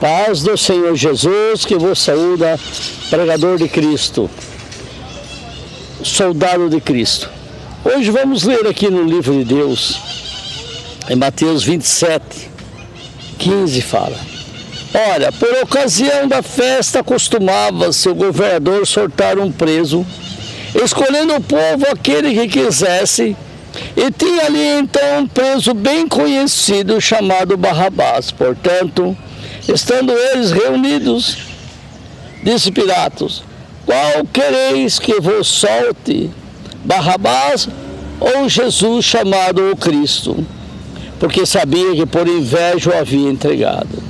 Paz do Senhor Jesus, que vos saúda, pregador de Cristo, soldado de Cristo. Hoje vamos ler aqui no livro de Deus, em Mateus 27, 15 fala: Ora, por ocasião da festa costumava-se o governador soltar um preso, escolhendo o povo aquele que quisesse, e tinha ali então um preso bem conhecido chamado Barrabás. Portanto, estando eles reunidos, disse Pilatos: Qual quereis que vos solte, Barrabás ou Jesus chamado o Cristo? Porque sabia que por inveja o havia entregado.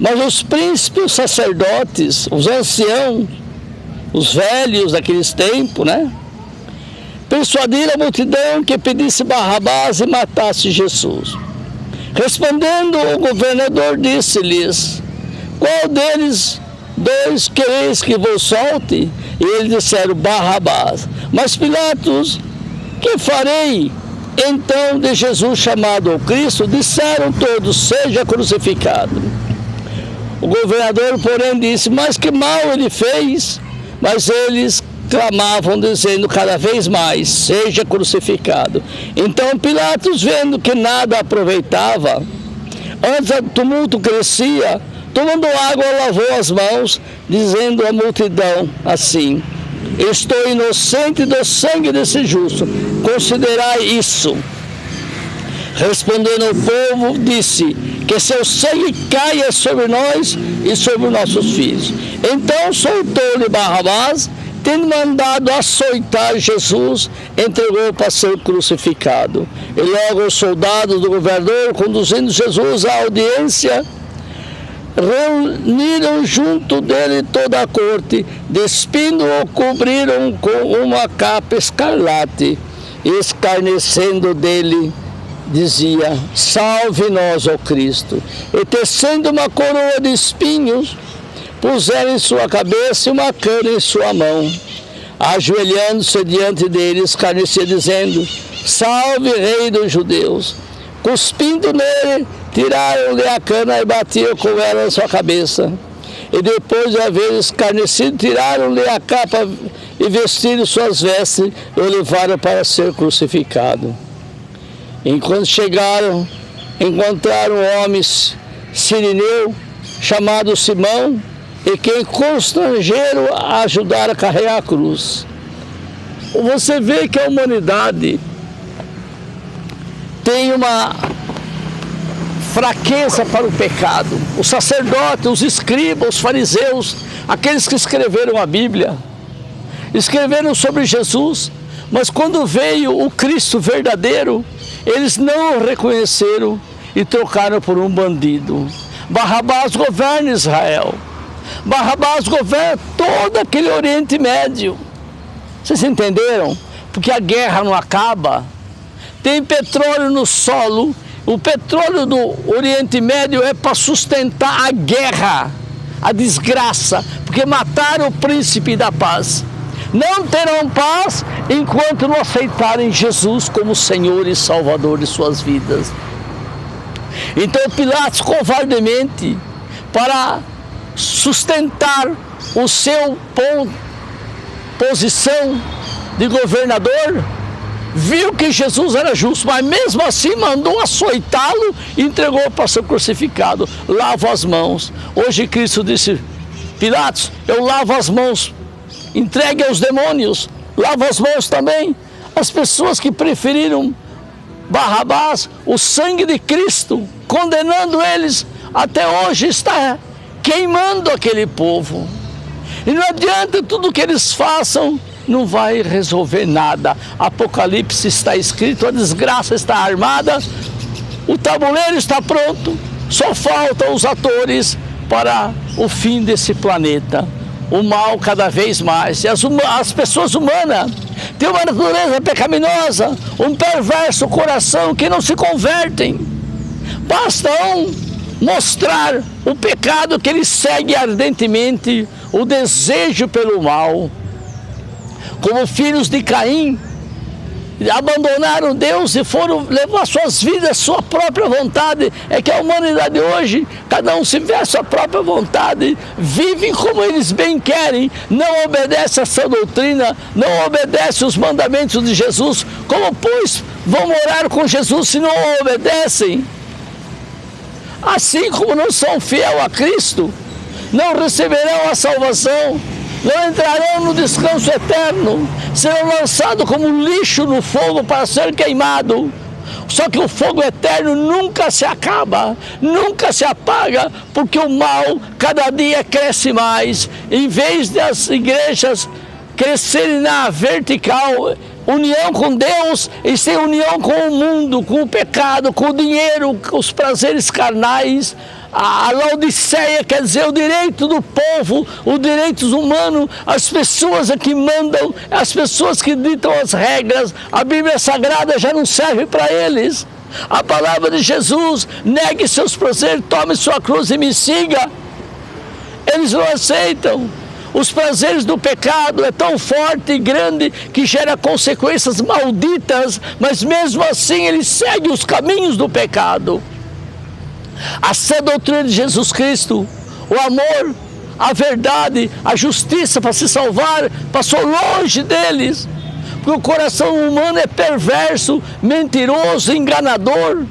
Mas os príncipes, os sacerdotes, os anciãos, os velhos daqueles tempos, persuadiram a multidão que pedisse Barrabás e matasse Jesus. Respondendo, o governador disse-lhes: Qual deles dois quereis que vos solte? E eles disseram: Barrabás. Mas Pilatos: Que farei então de Jesus chamado o Cristo? Disseram todos: Seja crucificado. O governador, porém, disse: Mas que mal ele fez? Mas eles clamavam, dizendo cada vez mais: Seja crucificado. Então Pilatos, vendo que nada aproveitava, antes o tumulto crescia, tomando água, lavou as mãos, dizendo à multidão assim: Estou inocente do sangue desse justo, considerai isso. Respondendo ao povo, disse: Que seu sangue caia sobre nós e sobre nossos filhos. Então soltou-lhe Barrabás, tendo mandado açoitar Jesus, entregou para ser crucificado. E logo os soldados do governador, conduzindo Jesus à audiência, reuniram junto dele toda a corte, despindo-o, cobriram com uma capa escarlate, e escarnecendo dele, dizia: Salve nós, ó Cristo. E tecendo uma coroa de espinhos, puseram em sua cabeça e uma cana em sua mão. Ajoelhando-se diante dele, escarnecia, dizendo: Salve, rei dos judeus. Cuspindo nele, tiraram-lhe a cana e batiam com ela na sua cabeça. E depois de haver escarnecido, tiraram-lhe a capa e vestiram suas vestes e o levaram para ser crucificado. Enquanto chegaram, encontraram um homem sirineu, chamado Simão, e que constrangeram a ajudar a carregar a cruz. Você vê que a humanidade tem uma fraqueza para o pecado. Os sacerdotes, os escribas, os fariseus, aqueles que escreveram a Bíblia, escreveram sobre Jesus, mas quando veio o Cristo verdadeiro, eles não o reconheceram e trocaram por um bandido. Barrabás governa Israel. Barrabás governa todo aquele Oriente Médio. Vocês entenderam? Porque a guerra não acaba. Tem petróleo no solo. O petróleo do Oriente Médio é para sustentar a guerra, a desgraça, porque mataram o príncipe da paz. Não terão paz enquanto não aceitarem Jesus como Senhor e Salvador de suas vidas. Então Pilatos, covardemente, para sustentar o seu posição de governador, viu que Jesus era justo, mas mesmo assim mandou açoitá-lo e entregou para ser crucificado. Lava as mãos. Hoje Cristo disse: Pilatos, eu lavo as mãos, entregue aos demônios, lava as mãos também. As pessoas que preferiram Barrabás, o sangue de Cristo, condenando eles, até hoje está queimando aquele povo. E não adianta tudo que eles façam, não vai resolver nada. Apocalipse está escrito, a desgraça está armada, o tabuleiro está pronto, só faltam os atores para o fim desse planeta. O mal cada vez mais, e as pessoas humanas têm uma natureza pecaminosa, um perverso coração que não se convertem. Basta mostrar o pecado que eles seguem ardentemente, o desejo pelo mal. Como filhos de Caim, abandonaram Deus e foram levar suas vidas, sua própria vontade. É que a humanidade hoje, cada um se vê a sua própria vontade, vivem como eles bem querem, não obedece a sua doutrina, não obedece os mandamentos de Jesus. Como, pois, vão morar com Jesus se não obedecem? Assim como não são fiéis a Cristo, não receberão a salvação, não entrarão no descanso eterno, serão lançados como lixo no fogo para ser queimado. Só que o fogo eterno nunca se acaba, nunca se apaga, porque o mal cada dia cresce mais. Em vez das igrejas crescerem na vertical, união com Deus, e sem união com o mundo, com o pecado, com o dinheiro, com os prazeres carnais. A Laodiceia quer dizer o direito do povo, os direitos humanos, as pessoas é que mandam, as pessoas que ditam as regras. A Bíblia Sagrada já não serve para eles. A palavra de Jesus, negue seus prazeres, tome sua cruz e me siga. Eles não aceitam. Os prazeres do pecado é tão forte e grande que gera consequências malditas, mas mesmo assim eles seguem os caminhos do pecado. A sã doutrina de Jesus Cristo, o amor, a verdade, a justiça para se salvar, passou longe deles, porque o coração humano é perverso, mentiroso, enganador.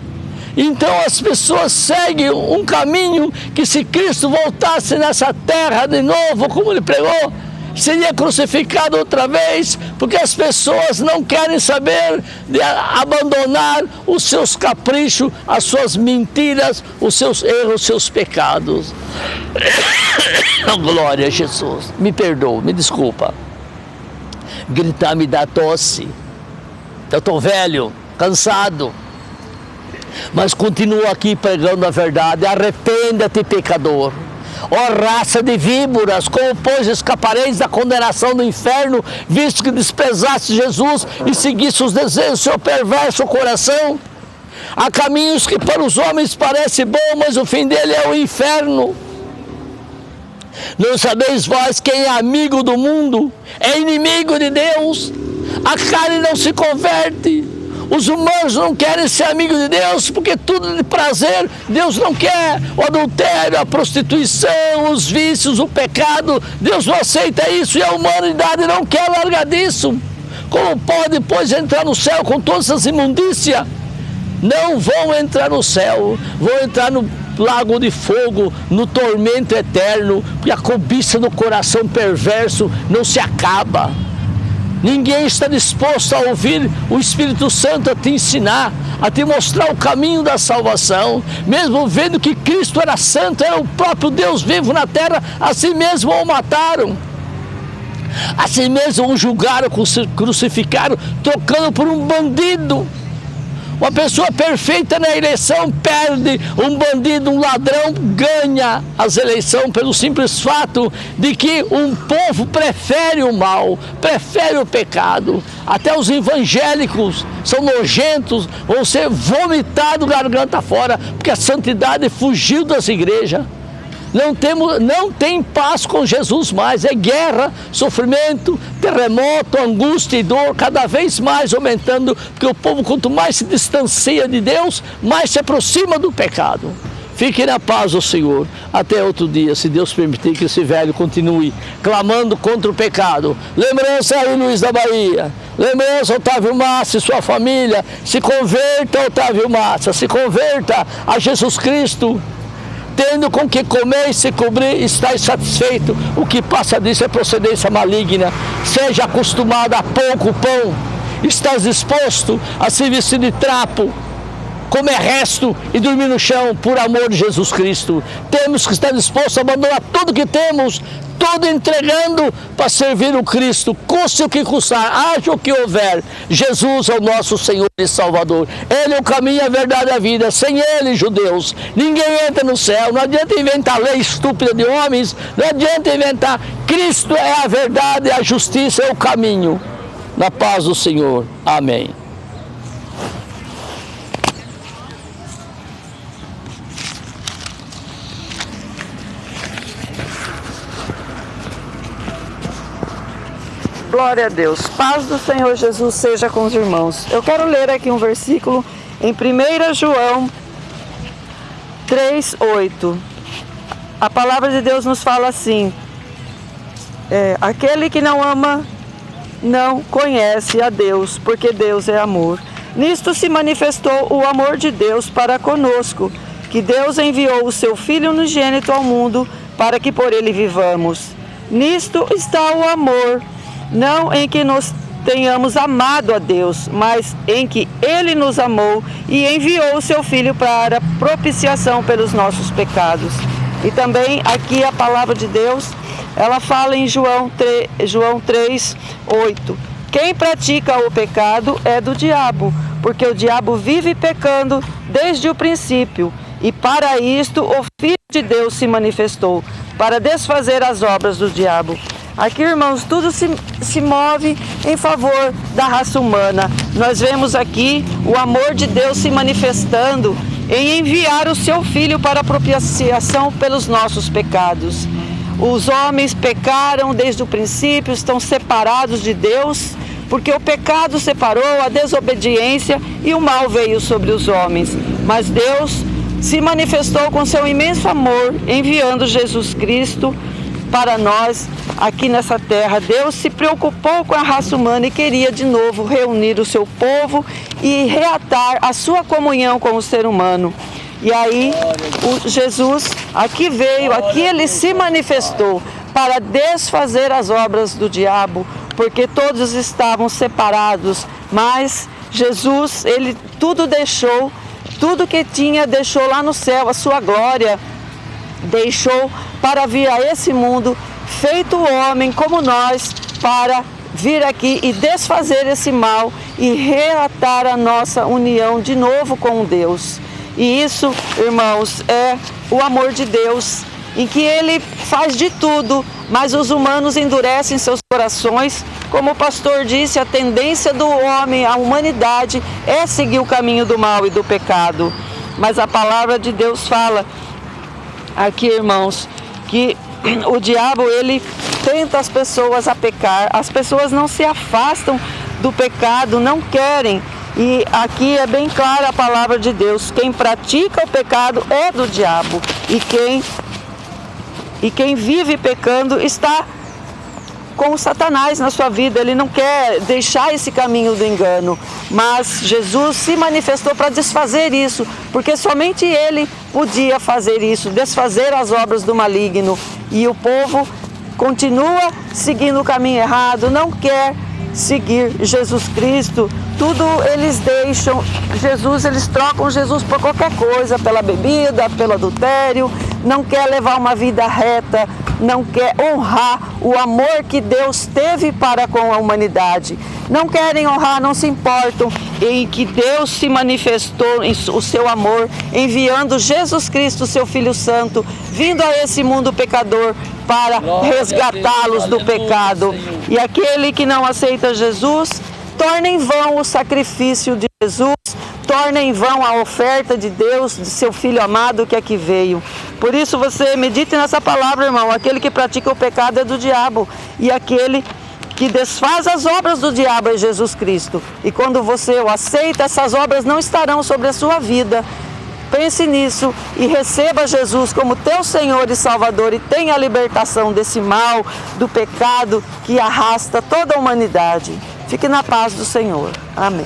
Então as pessoas seguem um caminho que, se Cristo voltasse nessa terra de novo, como ele pregou, seria crucificado outra vez, porque as pessoas não querem saber de abandonar os seus caprichos, as suas mentiras, os seus erros, os seus pecados. Glória a Jesus. Me perdoa, me desculpa. Gritar me dá tosse. Eu estou velho, cansado, mas continuo aqui pregando a verdade. Arrependa-te, pecador. Ó raça de víboras, como pois escapareis da condenação do inferno, visto que desprezaste Jesus e seguiste os desejos do seu perverso coração? Há caminhos que para os homens parecem bom, mas o fim dele é o inferno. Não sabeis vós quem é amigo do mundo é inimigo de Deus? A carne não se converte. Os humanos não querem ser amigos de Deus, porque tudo de prazer Deus não quer. O adultério, a prostituição, os vícios, o pecado, Deus não aceita isso, e a humanidade não quer largar disso. Como pode, pois, entrar no céu com todas essas imundícias? Não vão entrar no céu, vão entrar no lago de fogo, no tormento eterno, porque a cobiça do coração perverso não se acaba. Ninguém está disposto a ouvir o Espírito Santo a te ensinar, a te mostrar o caminho da salvação. Mesmo vendo que Cristo era santo, era o próprio Deus vivo na terra, assim mesmo o mataram. Assim mesmo o julgaram, crucificaram, trocando por um bandido. Uma pessoa perfeita na eleição perde, um bandido, um ladrão ganha as eleições pelo simples fato de que um povo prefere o mal, prefere o pecado. Até os evangélicos são nojentos, vão ser vomitados garganta fora, porque a santidade fugiu das igrejas. Não tem paz com Jesus mais, é guerra, sofrimento, terremoto, angústia e dor, cada vez mais aumentando, porque o povo, quanto mais se distancia de Deus, mais se aproxima do pecado. Fique na paz do Senhor, até outro dia, se Deus permitir que esse velho continue clamando contra o pecado. Lembrança aí, Luiz da Bahia, lembrança, Otávio Massa e sua família, se converta, Otávio Massa, se converta a Jesus Cristo. Tendo com que comer e se cobrir, estáis satisfeito. O que passa disso é procedência maligna. Seja acostumado a pouco pão. Estás disposto a se vestir de trapo, comer resto e dormir no chão por amor de Jesus Cristo. Temos que estar dispostos a abandonar tudo que temos, tudo entregando para servir o Cristo, custe o que custar, haja o que houver. Jesus é o nosso Senhor e Salvador. Ele é o caminho, a verdade e a vida. Sem Ele, judeus, ninguém entra no céu. Não adianta inventar lei estúpida de homens, não adianta inventar. Cristo é a verdade, a justiça é o caminho. Na paz do Senhor. Amém. Glória a Deus. Paz do Senhor Jesus seja com os irmãos. Eu quero ler aqui um versículo em 1 João 3:8. A palavra de Deus nos fala assim: aquele que não ama não conhece a Deus, porque Deus é amor. Nisto se manifestou o amor de Deus para conosco, que Deus enviou o seu Filho unigênito ao mundo para que por ele vivamos. Nisto está o amor, não em que nós tenhamos amado a Deus, mas em que Ele nos amou e enviou o seu Filho para propiciação pelos nossos pecados. E também aqui a palavra de Deus, ela fala em João 3:8. Quem pratica o pecado é do diabo, porque o diabo vive pecando desde o princípio. E para isto o Filho de Deus se manifestou, para desfazer as obras do diabo. Aqui, irmãos, tudo se move em favor da raça humana. Nós vemos aqui o amor de Deus se manifestando em enviar o seu Filho para a propiciação pelos nossos pecados. Os homens pecaram desde o princípio, estão separados de Deus, porque o pecado separou, a desobediência e o mal veio sobre os homens. Mas Deus se manifestou com seu imenso amor, enviando Jesus Cristo para nós aqui nessa terra. Deus se preocupou com a raça humana e queria de novo reunir o seu povo e reatar a sua comunhão com o ser humano. E aí Jesus aqui veio, aqui ele se manifestou para desfazer as obras do diabo, porque todos estavam separados, mas Jesus, ele tudo deixou, tudo que tinha deixou lá no céu, a sua glória, deixou para vir a esse mundo, feito homem como nós, para vir aqui e desfazer esse mal e reatar a nossa união de novo com Deus. E isso, irmãos, é o amor de Deus, em que Ele faz de tudo, mas os humanos endurecem seus corações. Como o pastor disse, a tendência do homem, a humanidade, é seguir o caminho do mal e do pecado. Mas a palavra de Deus fala aqui, irmãos, que o diabo, ele tenta as pessoas a pecar. As pessoas não se afastam do pecado, não querem. E aqui é bem clara a palavra de Deus: quem pratica o pecado é do diabo, e quem vive pecando está com o Satanás na sua vida. Ele não quer deixar esse caminho do engano, mas Jesus se manifestou para desfazer isso, porque somente Ele podia fazer isso, desfazer as obras do maligno. E o povo continua seguindo o caminho errado, não quer seguir Jesus Cristo. Tudo eles deixam Jesus, eles trocam Jesus por qualquer coisa, pela bebida, pelo adultério, não quer levar uma vida reta, não quer honrar o amor que Deus teve para com a humanidade. Não querem honrar, não se importam em que Deus se manifestou em o seu amor, enviando Jesus Cristo, seu Filho Santo, vindo a esse mundo pecador para resgatá-los do pecado. E aquele que não aceita Jesus, torna em vão o sacrifício de Jesus, torna em vão a oferta de Deus, de seu Filho amado que aqui veio. Por isso você medite nessa palavra, irmão: aquele que pratica o pecado é do diabo, e aquele que desfaz as obras do diabo é Jesus Cristo. E quando você o aceita, essas obras não estarão sobre a sua vida. Pense nisso e receba Jesus como teu Senhor e Salvador, e tenha a libertação desse mal, do pecado que arrasta toda a humanidade. Fique na paz do Senhor. Amém.